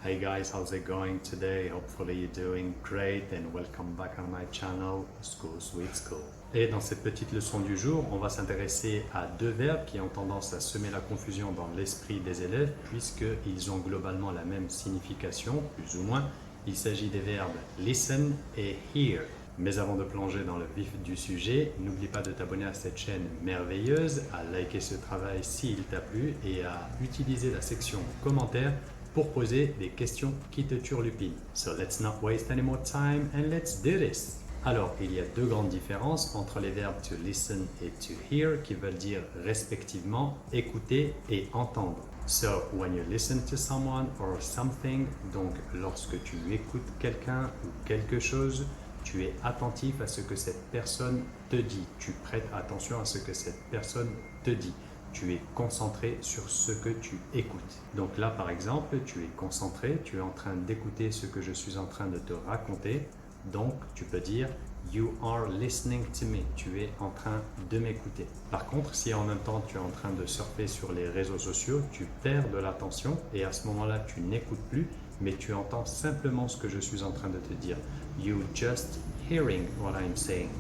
Hey guys, how's it going today? Hopefully you're doing great and welcome back on my channel, School Sweet School. Et dans cette petite leçon du jour, on va s'intéresser à deux verbes qui ont tendance à semer la confusion dans l'esprit des élèves puisqu'ils ont globalement la même signification, plus ou moins. Il s'agit des verbes listen et hear. Mais avant de plonger dans le vif du sujet, n'oublie pas de t'abonner à cette chaîne merveilleuse, à liker ce travail s'il t'a plu et à utiliser la section commentaires pour poser des questions qui te turlupinent. So let's not waste any more time and let's do this. Alors, il y a deux grandes différences entre les verbes to listen et to hear qui veulent dire respectivement écouter et entendre. So, when you listen to someone or something, donc lorsque tu écoutes quelqu'un ou quelque chose, tu es attentif à ce que cette personne te dit. Tu prêtes attention à ce que cette personne te dit. Tu es concentré sur ce que tu écoutes. Donc là, par exemple, tu es concentré, tu es en train d'écouter ce que je suis en train de te raconter. Donc, tu peux dire « You are listening to me ». Tu es en train de m'écouter. Par contre, si en même temps, tu es en train de surfer sur les réseaux sociaux, tu perds de l'attention et à ce moment-là, tu n'écoutes plus, mais tu entends simplement ce que je suis en train de te dire. « You just hearing what I'm saying ».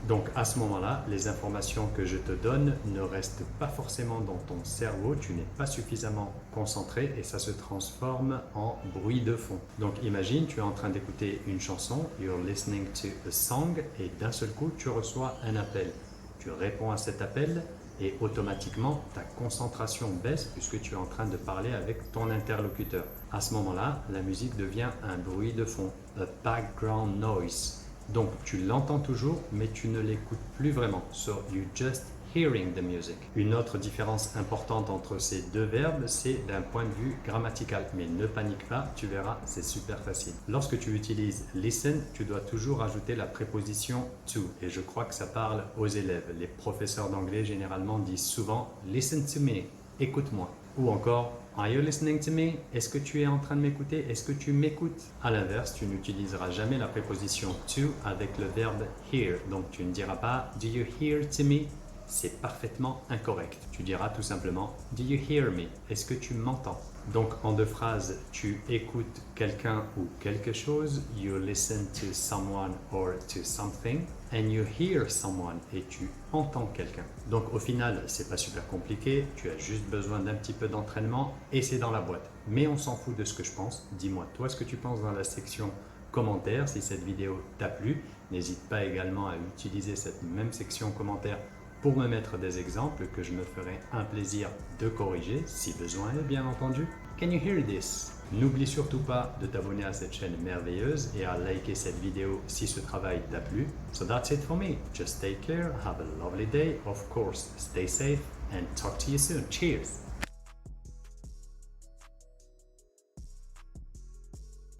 Donc à ce moment-là, les informations que je te donne ne restent pas forcément dans ton cerveau, tu n'es pas suffisamment concentré et ça se transforme en bruit de fond. Donc imagine, tu es en train d'écouter une chanson, you're listening to a song et d'un seul coup, tu reçois un appel. Tu réponds à cet appel et automatiquement, ta concentration baisse puisque tu es en train de parler avec ton interlocuteur. À ce moment-là, la musique devient un bruit de fond, a background noise. Donc, tu l'entends toujours, mais tu ne l'écoutes plus vraiment. So, you're just hearing the music. Une autre différence importante entre ces deux verbes, c'est d'un point de vue grammatical. Mais ne panique pas, tu verras, c'est super facile. Lorsque tu utilises listen, tu dois toujours ajouter la préposition to. Et je crois que ça parle aux élèves. Les professeurs d'anglais, généralement, disent souvent « listen to me », écoute-moi. Ou encore « Are you listening to me » Est-ce que tu es en train de m'écouter? Est-ce que tu m'écoutes? À l'inverse, tu n'utiliseras jamais la préposition to avec le verbe hear. Donc tu ne diras pas « Do you hear to me » C'est parfaitement incorrect. Tu diras tout simplement « Do you hear me » Est-ce que tu m'entends? Donc en deux phrases, tu écoutes quelqu'un ou quelque chose, you listen to someone or to something, and you hear someone, et tu entends quelqu'un. Donc au final, c'est pas super compliqué, tu as juste besoin d'un petit peu d'entraînement et c'est dans la boîte. Mais on s'en fout de ce que je pense. Dis-moi toi ce que tu penses dans la section commentaires si cette vidéo t'a plu. N'hésite pas également à utiliser cette même section commentaires pour me mettre des exemples que je me ferai un plaisir de corriger si besoin est bien entendu. Can you hear this? N'oublie surtout pas de t'abonner à cette chaîne merveilleuse et à liker cette vidéo si ce travail t'a plu. So that's it for me. Just take care, have a lovely day, of course, stay safe and talk to you soon. Cheers!